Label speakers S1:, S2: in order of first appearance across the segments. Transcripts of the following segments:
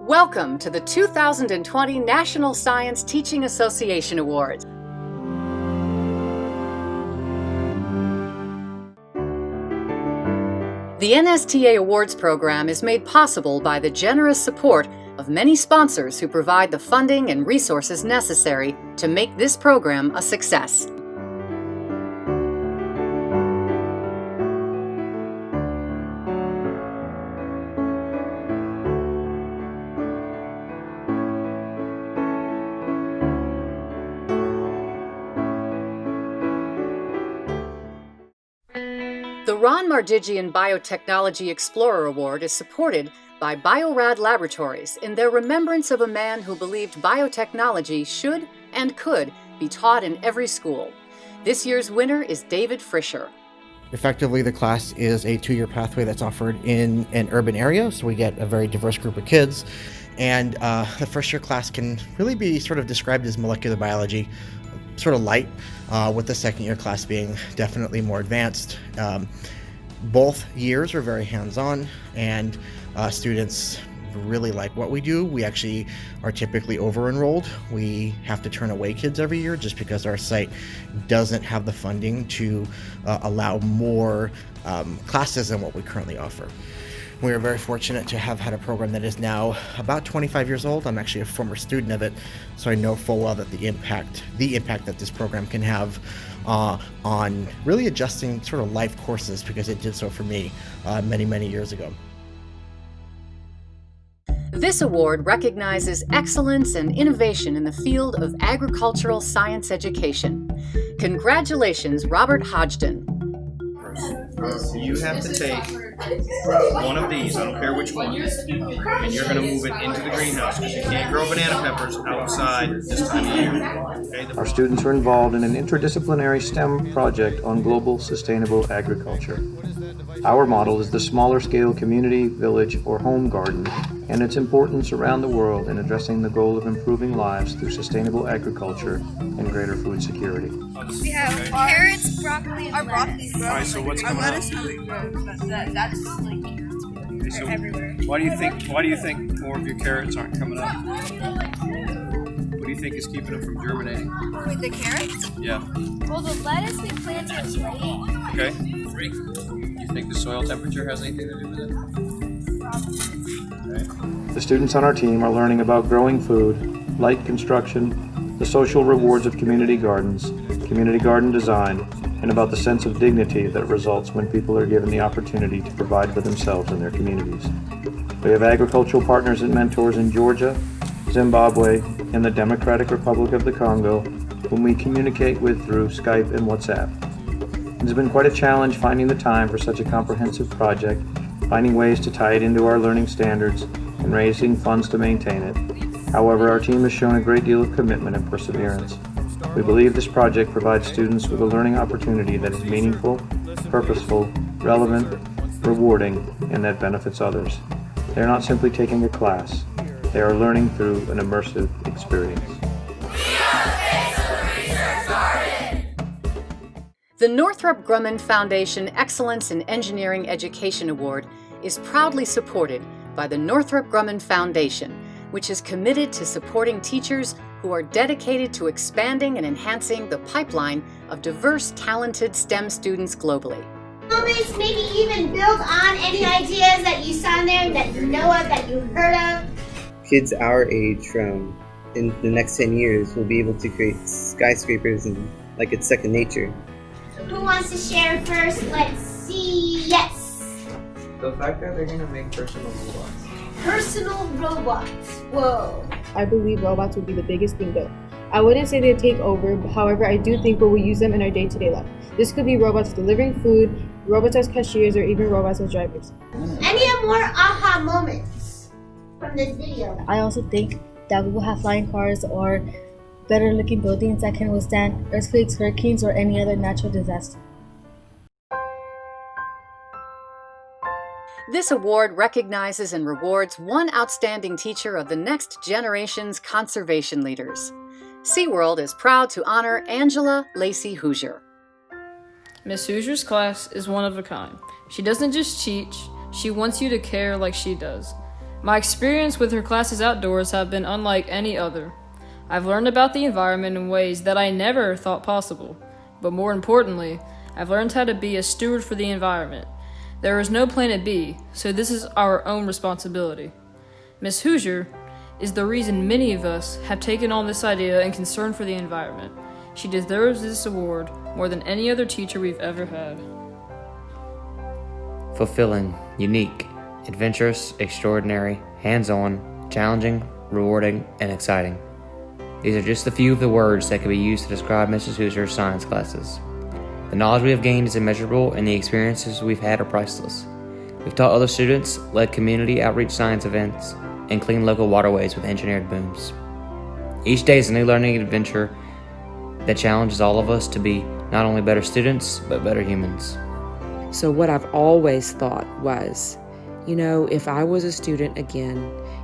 S1: Welcome to the 2020 National Science Teaching Association Awards. The NSTA Awards program is made possible by the generous support of many sponsors who provide the funding and resources necessary to make this program a success. The Ron Mardigian Biotechnology Explorer Award is supported by Biorad Laboratories in their remembrance of a man who believed biotechnology should and could be taught in every school. This year's winner is David Frischer.
S2: Effectively, the class is a 2-year pathway that's offered in an urban area, so we get a very diverse group of kids. And the first year class can really be sort of described as molecular biology, sort of light, with the second year class being definitely more advanced. Both years are very hands-on, and students really like what we do. We actually are typically over-enrolled. We have to turn away kids every year just because our site doesn't have the funding to allow more classes than what we currently offer. We are very fortunate to have had a program that is now about 25 years old. I'm actually a former student of it, so I know full well that the impact that this program can have on really adjusting sort of life courses, because it did so for me many years ago.
S1: This award recognizes excellence and innovation in the field of agricultural science education. Congratulations, Robert Hodgdon.
S3: You have to take one of these, I don't care which one, and you're going to move it into the greenhouse, because you can't grow banana peppers outside this time of year. Okay?
S4: Our students are involved in an interdisciplinary STEM project on global sustainable agriculture. Our model is the smaller scale community, village, or home garden, and its importance around the world in addressing the goal of improving lives through sustainable agriculture and greater food security.
S5: We have carrots, broccoli, and lettuce.
S3: All right, so what's coming up?
S5: That's like carrots everywhere.
S3: Why do you think more of your carrots aren't coming up? What do you think is keeping them from germinating?
S5: With the carrots?
S3: Yeah.
S5: Well, the lettuce we planted late.
S3: Okay. You think the soil temperature has anything to do with it? Okay.
S4: The students on our team are learning about growing food, light construction, the social rewards of community gardens, community garden design, and about the sense of dignity that results when people are given the opportunity to provide for themselves and their communities. We have agricultural partners and mentors in Georgia, Zimbabwe, and the Democratic Republic of the Congo, whom we communicate with through Skype and WhatsApp. It has been quite a challenge finding the time for such a comprehensive project, finding ways to tie it into our learning standards, and raising funds to maintain it. However, our team has shown a great deal of commitment and perseverance. We believe this project provides students with a learning opportunity that is meaningful, purposeful, relevant, rewarding, and that benefits others. They are not simply taking a class. They are learning through an immersive experience.
S1: The Northrop Grumman Foundation Excellence in Engineering Education Award is proudly supported by the Northrop Grumman Foundation, which is committed to supporting teachers who are dedicated to expanding and enhancing the pipeline of diverse, talented STEM students globally.
S6: Moments, maybe even build on any ideas that you saw in there, that you know of, that you've heard of.
S7: Kids our age, in the next 10 years, will be able to create skyscrapers and like it's second nature.
S6: Who wants to share first? Let's see. Yes.
S7: The fact that they're going to make personal robots.
S6: Personal robots. Whoa.
S8: I believe robots would be the biggest thing built. I wouldn't say they'd take over, however, I do think we will use them in our day-to-day life. This could be robots delivering food, robots as cashiers, or even robots as drivers.
S6: Any more aha moments from this video?
S9: I also think that we will have flying cars or better looking buildings that can withstand earthquakes, hurricanes, or any other natural disaster.
S1: This award recognizes and rewards one outstanding teacher of the next generation's conservation leaders. SeaWorld is proud to honor Angela Lacey Hoosier.
S10: Miss Hoosier's class is one of a kind. She doesn't just teach, she wants you to care like she does. My experience with her classes outdoors have been unlike any other. I've learned about the environment in ways that I never thought possible. But more importantly, I've learned how to be a steward for the environment. There is no planet B, so this is our own responsibility. Miss Hoosier is the reason many of us have taken on this idea and concern for the environment. She deserves this award more than any other teacher we've ever had.
S11: Fulfilling, unique, adventurous, extraordinary, hands-on, challenging, rewarding, and exciting. These are just a few of the words that can be used to describe Mrs. Hoosier's science classes. The knowledge we have gained is immeasurable, and the experiences we've had are priceless. We've taught other students, led community outreach science events, and cleaned local waterways with engineered booms. Each day is a new learning adventure that challenges all of us to be not only better students, but better humans.
S12: So what I've always thought was, if I was a student again,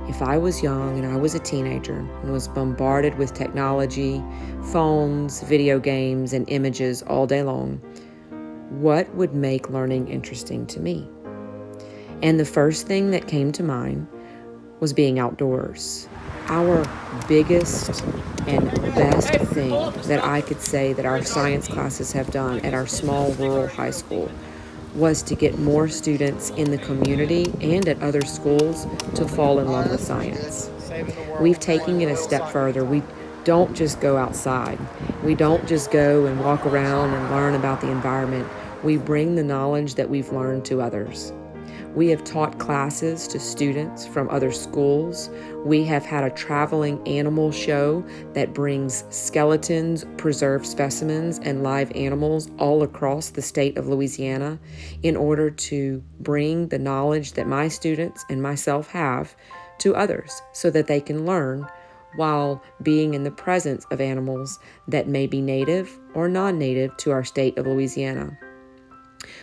S12: if I was young and I was a teenager and was bombarded with technology, phones, video games, and images all day long, what would make learning interesting to me? And the first thing that came to mind was being outdoors. Our biggest and best thing that I could say that our science classes have done at our small rural high school was to get more students in the community and at other schools to fall in love with science. We've taken it a step further. We don't just go outside. We don't just go and walk around and learn about the environment. We bring the knowledge that we've learned to others. We have taught classes to students from other schools. We have had a traveling animal show that brings skeletons, preserved specimens, and live animals all across the state of Louisiana in order to bring the knowledge that my students and myself have to others so that they can learn while being in the presence of animals that may be native or non-native to our state of Louisiana.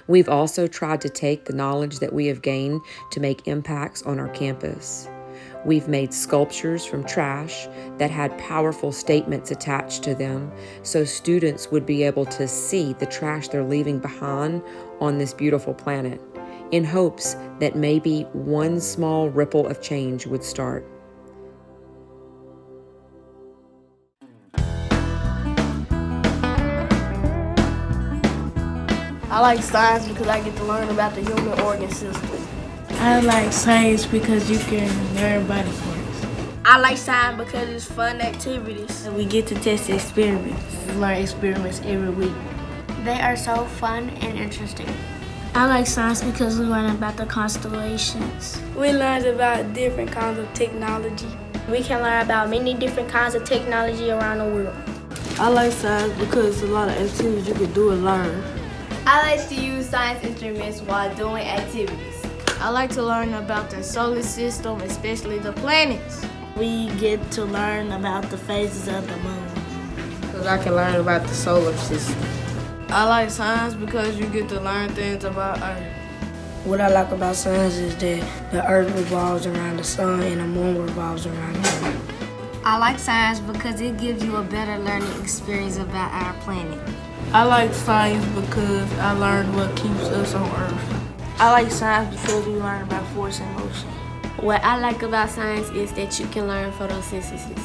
S12: We've also tried to take the knowledge that we have gained to make impacts on our campus. We've made sculptures from trash that had powerful statements attached to them so students would be able to see the trash they're leaving behind on this beautiful planet in hopes that maybe one small ripple of change would start.
S13: I like science because I get to learn about the human organ system.
S14: I like science because you can learn body parts.
S13: I like science because it's fun activities.
S14: We get to test experiments. We learn experiments every week.
S15: They are so fun and interesting.
S16: I like science because we learn about the constellations.
S13: We learn about different kinds of technology.
S15: We can learn about many different kinds of technology around the world.
S14: I like science because it's a lot of activities you can do and learn.
S17: I like to use science instruments while doing activities.
S18: I like to learn about the solar system, especially the planets.
S19: We get to learn about the phases of the moon.
S20: Because I can learn about the solar system.
S21: I like science because you get to learn things about Earth.
S22: What I like about science is that the Earth revolves around the sun and the moon revolves around the sun.
S23: I like science because it gives you a better learning experience about our planet.
S21: I like science because I learned what keeps us on Earth.
S24: I like science because we learn about force and motion.
S25: What I like about science is that you can learn photosynthesis.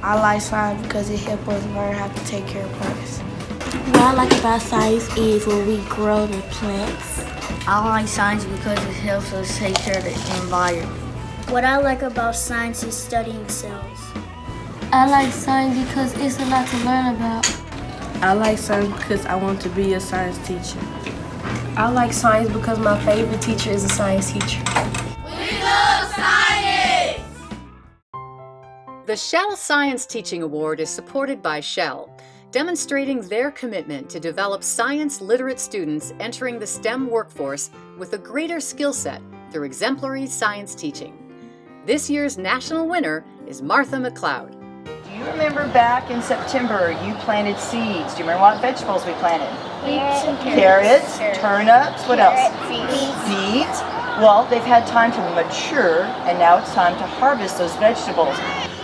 S26: I like science because it helps us learn how to take care of plants.
S27: What I like about science is when we grow the plants.
S28: I like science because it helps us take care of the environment.
S29: What I like about science is studying cells.
S30: I like science because it's a lot to learn about.
S21: I like science because I want to be a science teacher.
S31: I like science because my favorite teacher is a science teacher.
S32: We love science!
S1: The Shell Science Teaching Award is supported by Shell, demonstrating their commitment to develop science-literate students entering the STEM workforce with a greater skill set through exemplary science teaching. This year's national winner is Martha McLeod.
S33: Do you remember back in September you planted seeds? Do you remember what vegetables we planted? Carrots, turnips, what else? Beets. Well, they've had time to mature and now it's time to harvest those vegetables.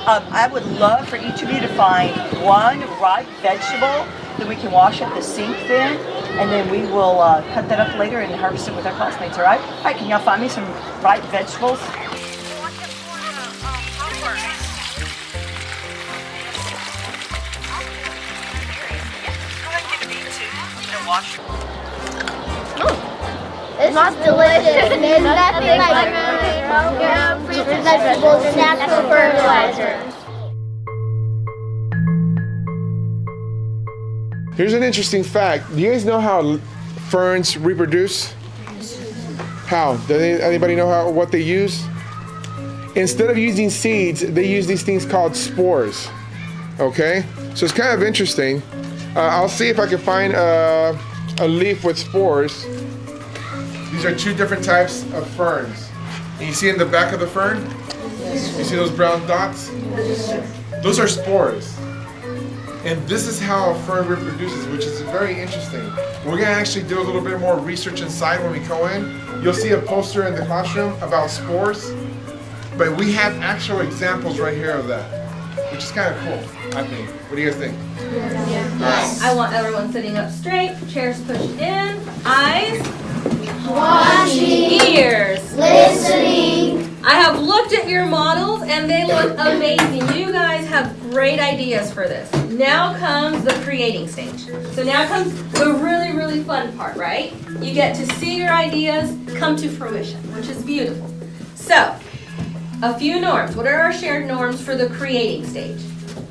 S33: I would love for each of you to find one ripe vegetable that we can wash at the sink then, and then we will cut that up later and harvest it with our classmates, all right? All right, can y'all find me some ripe vegetables?
S2: watch.
S3: It's delicious. And there's nothing like vegetables, natural fertilizer.
S4: Here's an interesting fact. Do you guys know how ferns reproduce? How? Does anybody know what they use? Instead of using seeds, they use these things called spores. Okay? So it's kind of interesting. I'll see if I can find a leaf with spores. These are two different types of ferns. And you see in the back of the fern? You see those brown dots? Those are spores. And this is how a fern reproduces, which is very interesting. We're gonna actually do a little bit more research inside when we go in. You'll see a poster in the classroom about spores, but we have actual examples right here of that, which is kind of cool, I think. What do you guys think?
S5: Yeah. I want everyone sitting up straight, chairs pushed in, eyes
S3: watching,
S5: ears
S3: listening.
S5: I have looked at your models and they look amazing. You guys have great ideas for this. Now comes the creating stage. So now comes the really, really fun part, right? You get to see your ideas come to fruition, which is beautiful. So, a few norms. What are our shared norms for the creating stage?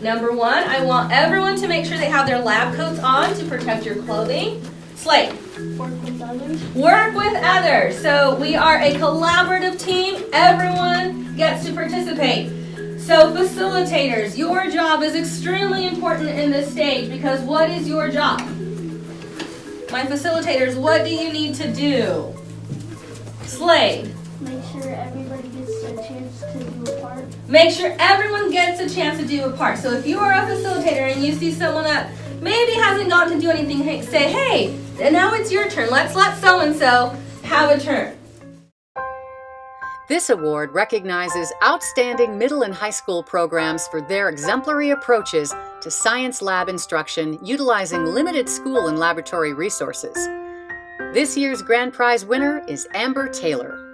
S5: Number one, I want everyone to make sure they have their lab coats on to protect your clothing. Slate.
S3: Work with others.
S5: Work with others. So we are a collaborative team. Everyone gets to participate. So facilitators, your job is extremely important in this stage because what is your job? My facilitators, what do you need to do? Slade.
S3: Make sure everybody gets a chance to do a part.
S5: Make sure everyone gets a chance to do a part. So if you are a facilitator and you see someone that maybe hasn't gotten to do anything, say, hey, now it's your turn. Let's let so-and-so have a turn.
S1: This award recognizes outstanding middle and high school programs for their exemplary approaches to science lab instruction utilizing limited school and laboratory resources. This year's grand prize winner is Amber Taylor.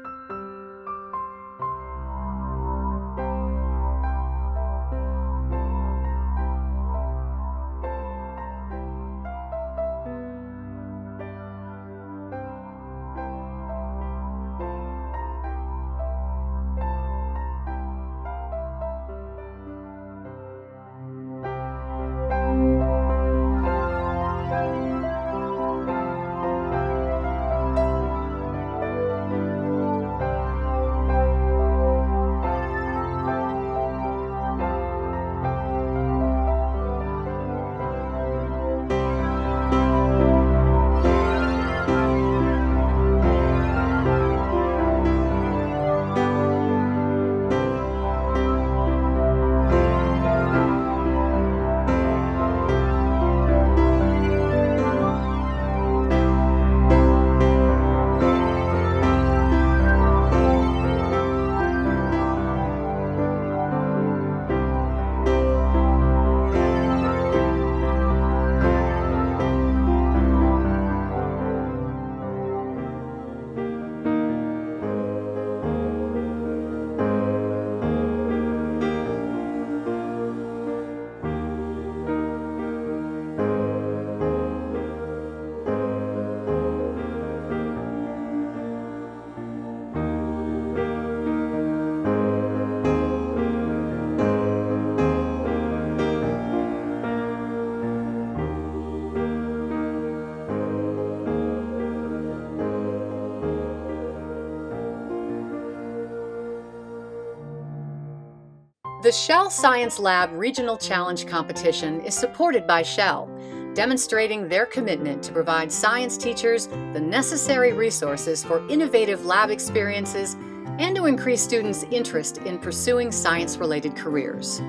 S1: The Shell Science Lab Regional Challenge Competition is supported by Shell, demonstrating their commitment to provide science teachers the necessary resources for innovative lab experiences and to increase students' interest in pursuing science-related careers.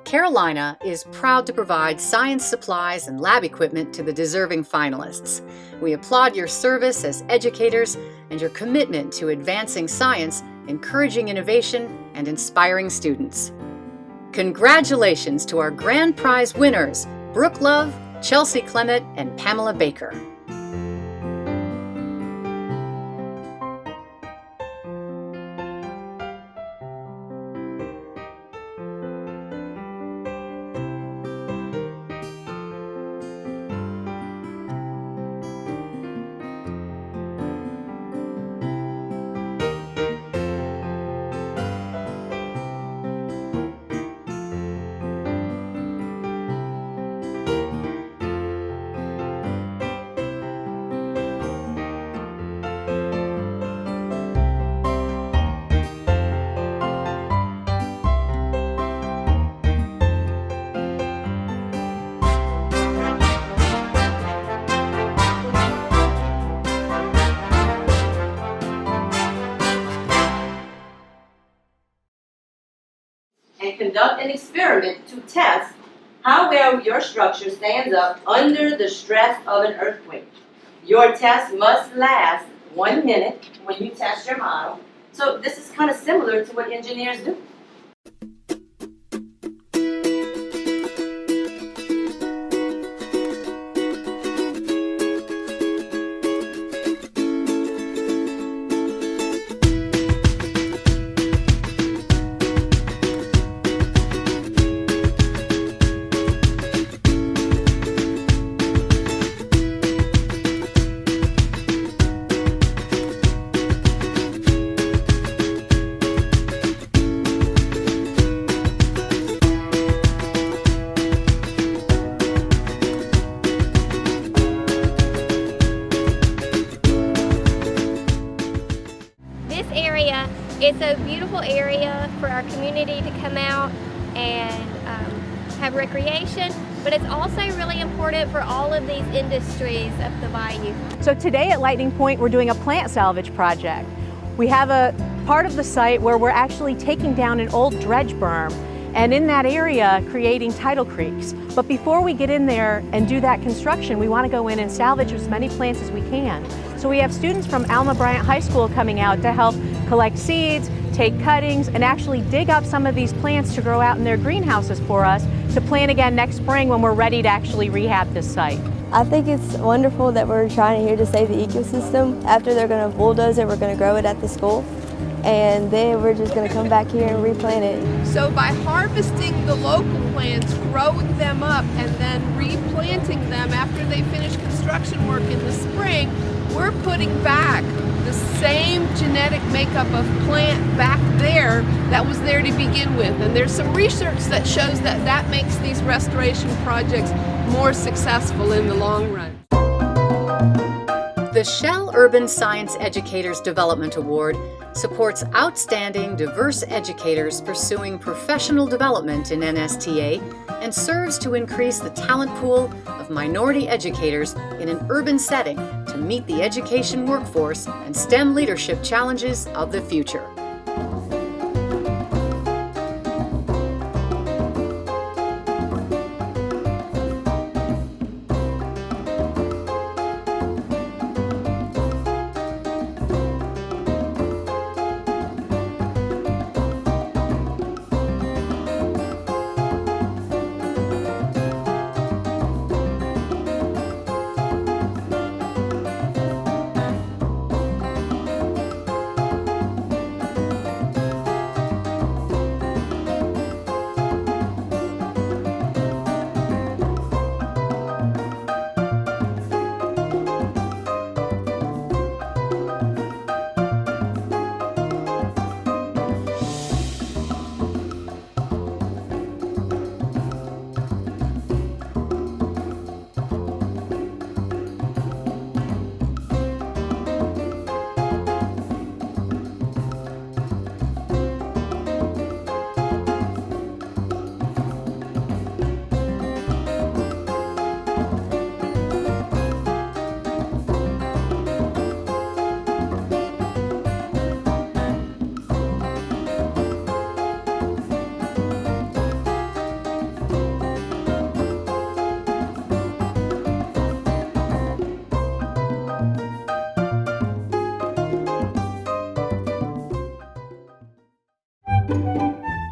S1: Carolina is proud to provide science supplies and lab equipment to the deserving finalists. We applaud your service as educators and your commitment to advancing science, encouraging innovation, and inspiring students. Congratulations to our grand prize winners, Brooke Love, Chelsea Clement, and Pamela Baker.
S2: and conduct an experiment to test how well your structure stands up under the stress of an earthquake. Your test must last 1 minute when you test your model. So this is kind of similar to what engineers do.
S6: It's a beautiful area for our community to come out and have recreation, but it's also really important for all of these industries of the bayou.
S7: So today at Lightning Point, we're doing a plant salvage project. We have a part of the site where we're actually taking down an old dredge berm, and in that area creating tidal creeks. But before we get in there and do that construction, we want to go in and salvage as many plants as we can. So we have students from Alma Bryant High School coming out to help collect seeds, take cuttings, and actually dig up some of these plants to grow out in their greenhouses for us to plant again next spring when we're ready to actually rehab this site.
S8: I think it's wonderful that we're trying here to save the ecosystem. After they're going to bulldoze it, we're going to grow it at the school. And then we're just going to come back here and replant it.
S9: So by harvesting the local plants, growing them up, and then replanting them after they finish construction work in the spring, we're putting back the same genetic makeup of plant back there that was there to begin with. And there's some research that shows that that makes these restoration projects more successful in the long run.
S1: The Shell Urban Science Educators Development Award supports outstanding, diverse educators pursuing professional development in NSTA and serves to increase the talent pool of minority educators in an urban setting to meet the education workforce and STEM leadership challenges of the future.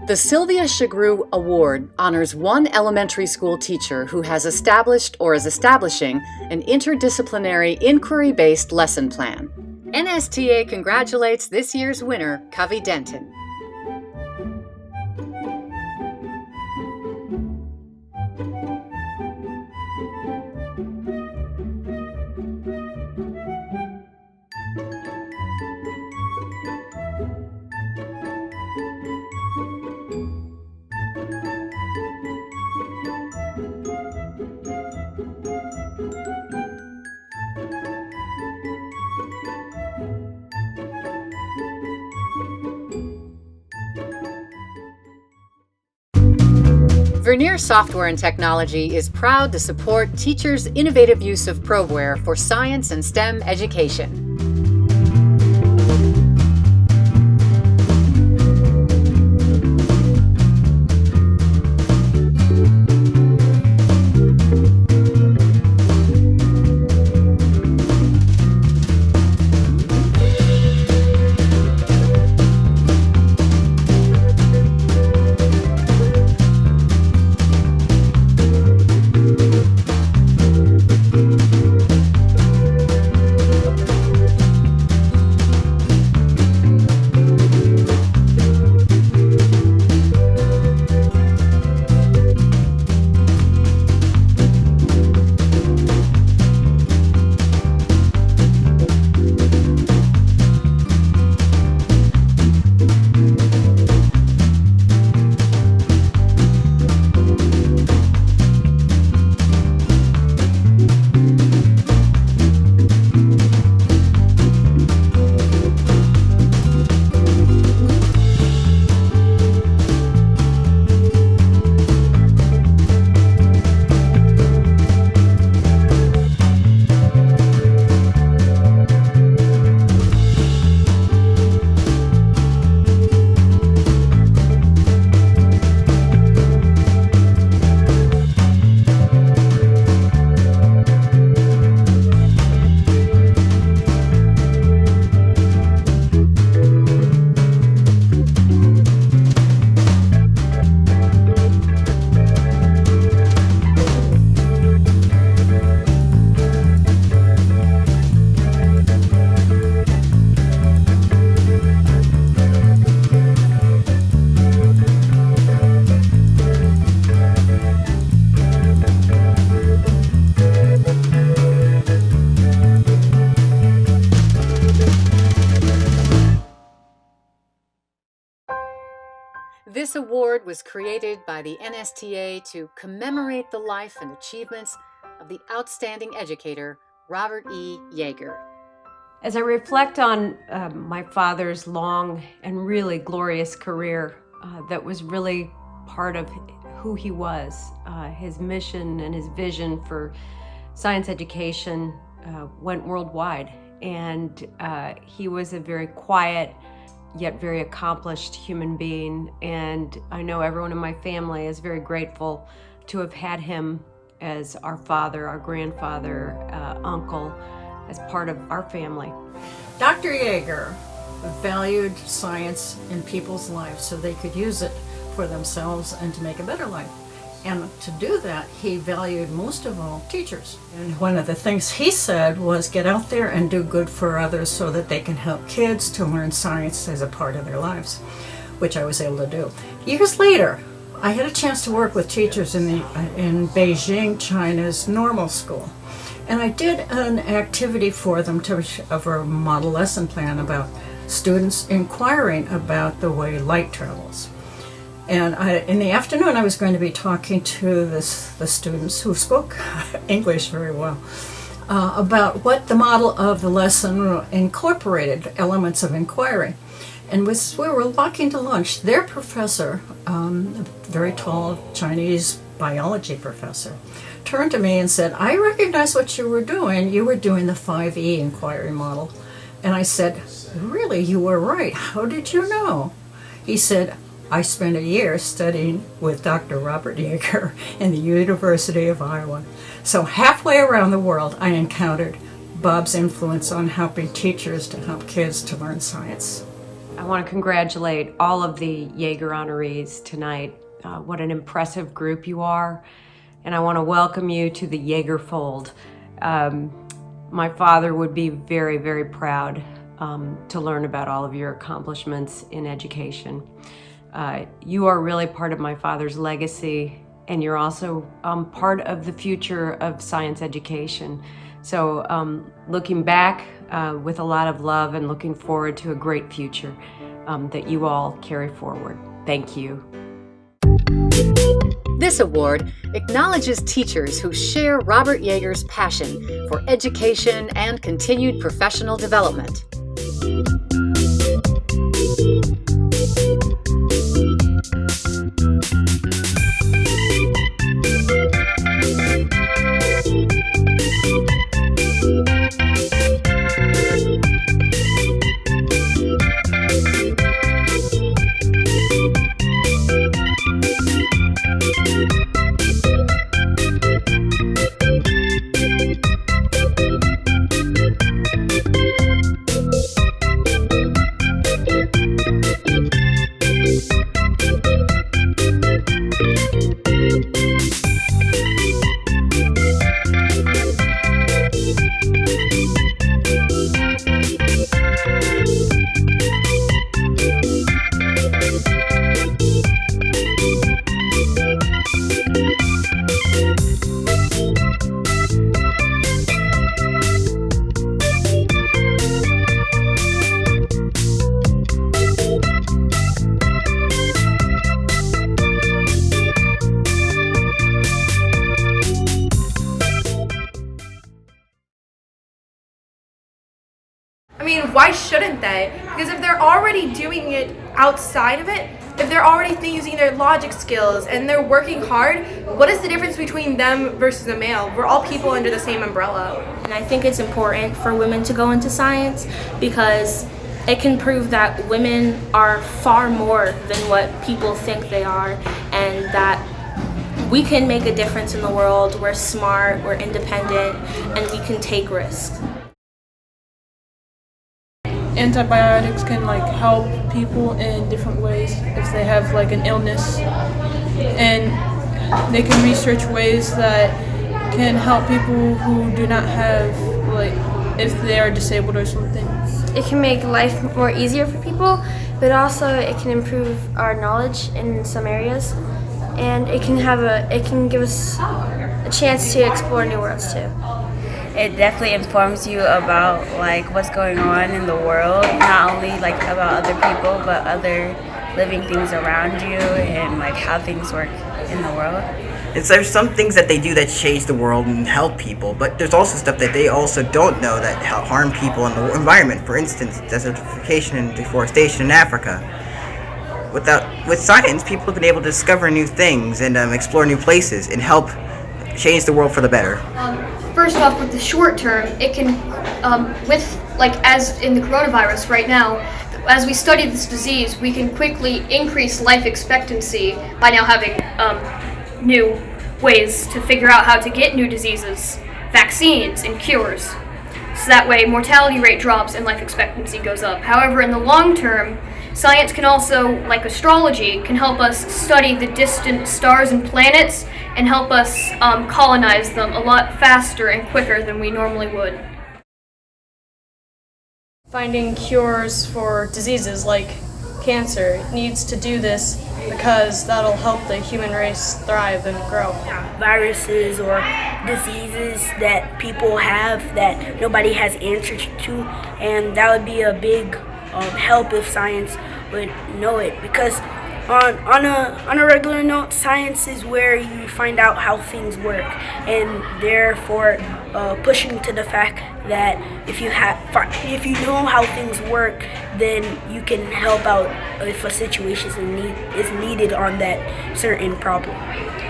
S1: The Sylvia Shagru Award honors one elementary school teacher who has established or is establishing an interdisciplinary inquiry-based lesson plan. NSTA congratulates this year's winner, Covey Denton. Vernier Software and Technology is proud to support teachers' innovative use of Proveware for science and STEM education. This award was created by the NSTA to commemorate the life and achievements of the outstanding educator, Robert E. Yeager.
S10: As I reflect on my father's long and really glorious career, that was really part of who he was. His mission and his vision for science education went worldwide. And he was a very quiet, yet very accomplished human being. And I know everyone in my family is very grateful to have had him as our father, our grandfather, uncle, as part of our family.
S11: Dr. Yeager valued science in people's lives so they could use it for themselves and to make a better life. And to do that, he valued most of all teachers. And one of the things he said was get out there and do good for others so that they can help kids to learn science as a part of their lives, which I was able to do. Years later, I had a chance to work with teachers in Beijing, China's normal school. And I did an activity for them of a model lesson plan about students inquiring about the way light travels. And in the afternoon, I was going to be talking to the students who spoke English very well about what the model of the lesson incorporated elements of inquiry. And as we were walking to lunch, their professor, a very tall Chinese biology professor, turned to me and said, I recognize what you were doing. You were doing the 5E inquiry model. And I said, really, you were right. How did you know? He said, I spent a year studying with Dr. Robert Yeager in the University of Iowa. So halfway around the world, I encountered Bob's influence on helping teachers to help kids to learn science.
S10: I want to congratulate all of the Yeager honorees tonight. What an impressive group you are. And I want to welcome you to the Yeager fold. My father would be very, very proud to learn about all of your accomplishments in education. You are really part of my father's legacy, and you're also part of the future of science education. So looking back with a lot of love and looking forward to a great future that you all carry forward. Thank you.
S1: This award acknowledges teachers who share Robert Yeager's passion for education and continued professional development.
S12: I mean, why shouldn't they? Because if they're already doing it outside of it, if they're already using their logic skills and they're working hard, what is the difference between them versus a male? We're all people under the same umbrella.
S27: And I think it's important for women to go into science because it can prove that women are far more than what people think they are, and that we can make a difference in the world. We're smart, we're independent, and we can take risks.
S31: Antibiotics can help people in different ways if they have an illness, and they can research ways that can help people who do not have if they are disabled or something.
S30: It can make life more easier for people, but also it can improve our knowledge in some areas, and it can give us a chance to explore new worlds too.
S28: It definitely informs you about what's going on in the world, not only about other people but other living things around you and like how things work in the world.
S13: There's some things that they do that change the world and help people, but there's also stuff that they also don't know that harm people and the environment. For instance, desertification and deforestation in Africa. With science, people have been able to discover new things and explore new places and help change the world for the better.
S14: First off, with the short term, it can, as in the coronavirus right now, as we study this disease, we can quickly increase life expectancy by now having new ways to figure out how to get new diseases, vaccines, and cures. So that way, mortality rate drops and life expectancy goes up. However, in the long term, science can also, like astrology, can help us study the distant stars and planets and help us colonize them a lot faster and quicker than we normally would.
S31: Finding cures for diseases like cancer needs to do this because that'll help the human race thrive and grow.
S28: Viruses or diseases that people have that nobody has answers to, and that would be a big help if science would know it, because on a regular note, science is where you find out how things work, and therefore pushing to the fact that if you know how things work, then you can help out if a situation is needed on that certain problem.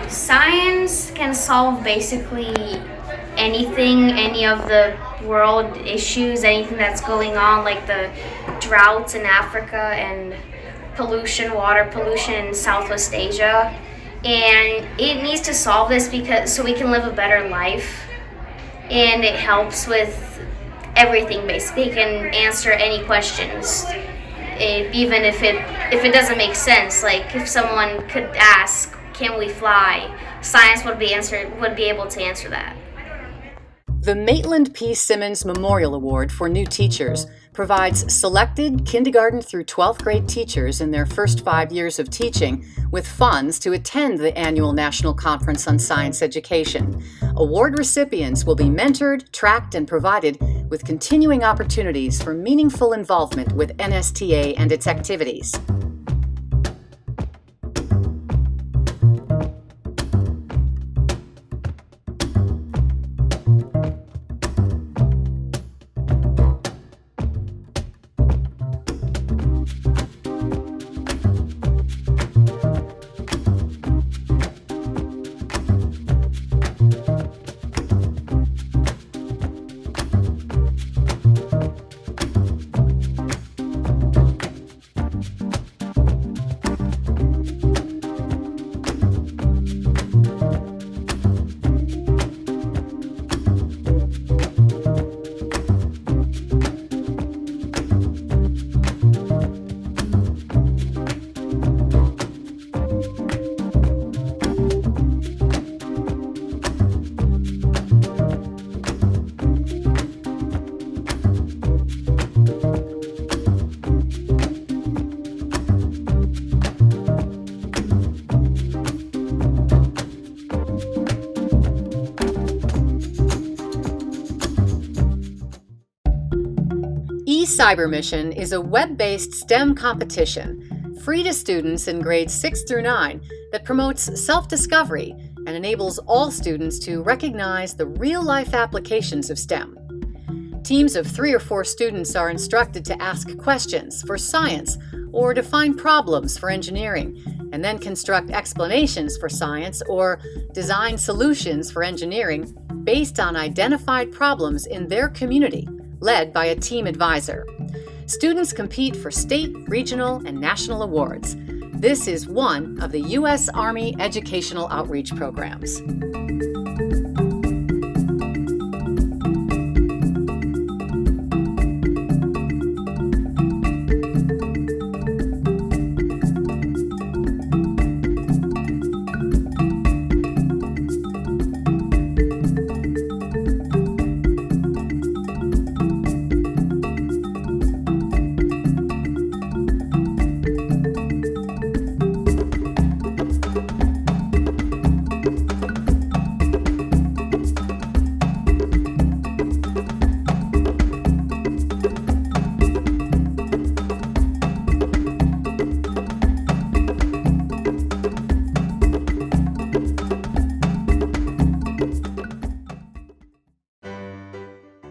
S28: Science can solve basically anything, any of the world issues, anything that's going on, like the droughts in Africa and water pollution in Southwest Asia. And it needs to solve this so we can live a better life. And it helps with everything basically. It can answer any questions, even if it doesn't make sense. Like if someone could ask, "Can we fly?" Science would be able to answer that.
S1: The Maitland P. Simmons Memorial Award for New Teachers provides selected kindergarten through 12th grade teachers in their first 5 years of teaching with funds to attend the annual National Conference on Science Education. Award recipients will be mentored, tracked, and provided with continuing opportunities for meaningful involvement with NSTA and its activities. Cyber Mission is a web-based STEM competition, free to students in grades 6 through 9, that promotes self-discovery and enables all students to recognize the real-life applications of STEM. Teams of 3 or 4 students are instructed to ask questions for science or to find problems for engineering, and then construct explanations for science or design solutions for engineering based on identified problems in their community, led by a team advisor. Students compete for state, regional, and national awards. This is one of the U.S. Army educational outreach programs.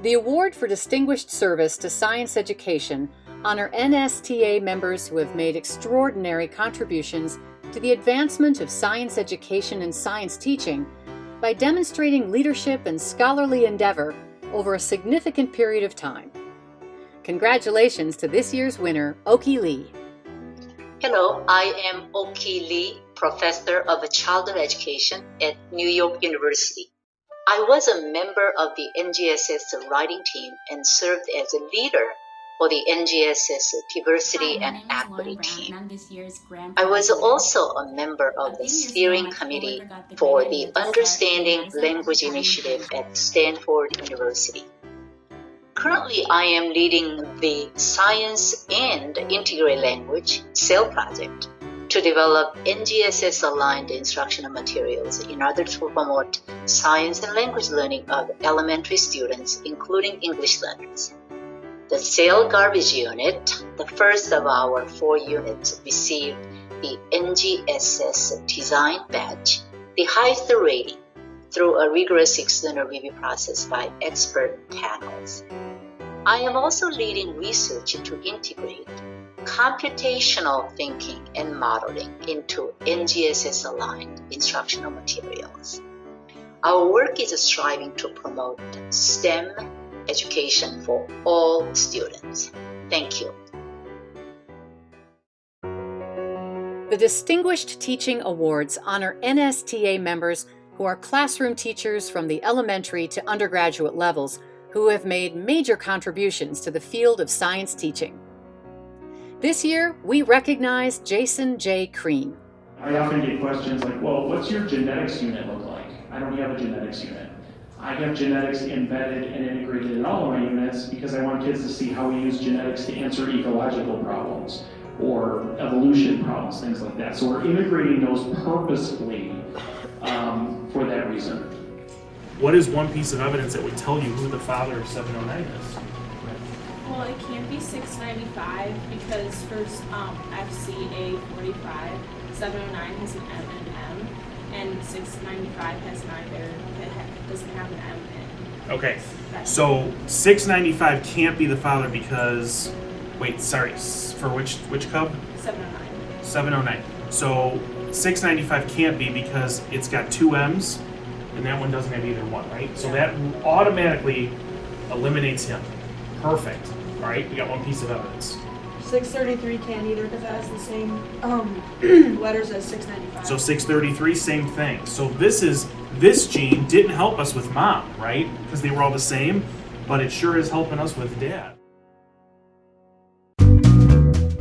S1: The Award for Distinguished Service to Science Education honor NSTA members who have made extraordinary contributions to the advancement of science education and science teaching by demonstrating leadership and scholarly endeavor over a significant period of time. Congratulations to this year's winner, Oki Lee.
S15: Hello, I am Oki Lee, Professor of Childhood Education at New York University. I was a member of the NGSS writing team and served as a leader for the NGSS Diversity and Equity team. I was also a member of the steering committee for the Understanding Language Initiative at Stanford University. Currently, I am leading the Science and Integrated Language SAIL project to develop NGSS-aligned instructional materials in order to promote science and language learning of elementary students, including English learners. The SAIL Garbage Unit, the first of our 4 units, received the NGSS Design Badge, the highest rating, through a rigorous external review process by expert panels. I am also leading research to integrate computational thinking and modeling into NGSS-aligned instructional materials. Our work is striving to promote STEM education for all students. Thank you.
S1: The Distinguished Teaching Awards honor NSTA members who are classroom teachers from the elementary to undergraduate levels who have made major contributions to the field of science teaching. This year, we recognize Jason J. Crean.
S16: I often get questions like, well, what's your genetics unit look like? I don't have a genetics unit. I have genetics embedded and integrated in all of my units because I want kids to see how we use genetics to answer ecological problems or evolution problems, things like that. So we're integrating those purposefully for that reason.
S17: What is one piece of evidence that would tell you who the father of 709 is?
S27: Well, it can't be 695 because for FCA 45, 709 has an M and M, and 695 has neither. It doesn't have an M in it.
S17: Okay, so 695 can't be the father because, wait, sorry, for which cub?
S27: 709.
S17: 709. So 695 can't be because it's got 2 M's, and that one doesn't have either one, right? So that automatically eliminates him. Perfect. All right, we got one piece of evidence.
S31: 633 can't either because it has the same letters as 695.
S17: So 633, same thing. So this gene didn't help us with mom, right? Because they were all the same, but it sure is helping us with dad.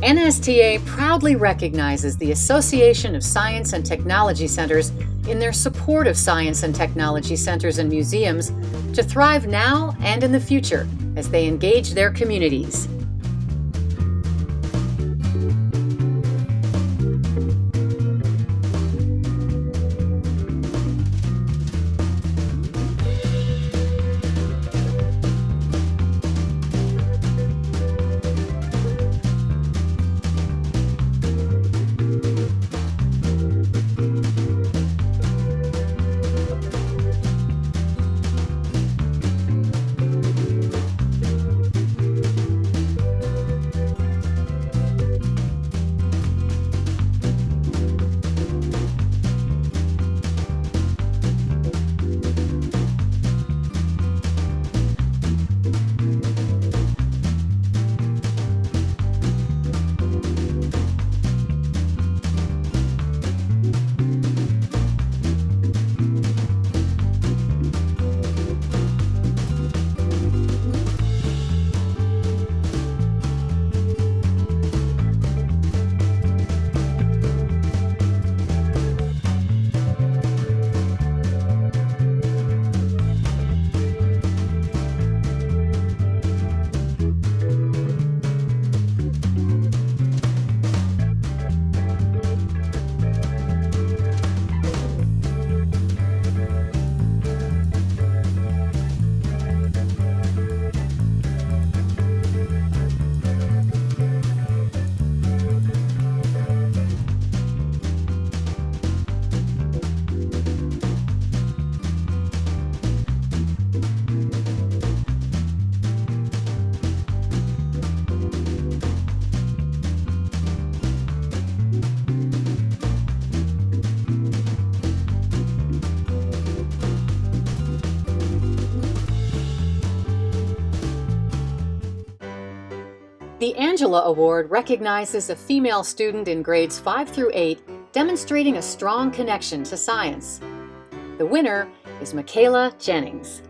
S1: NSTA proudly recognizes the Association of Science and Technology Centers in their support of science and technology centers and museums to thrive now and in the future as they engage their communities. The Angela Award recognizes a female student in grades 5 through 8 demonstrating a strong connection to science. The winner is Michaela Jennings.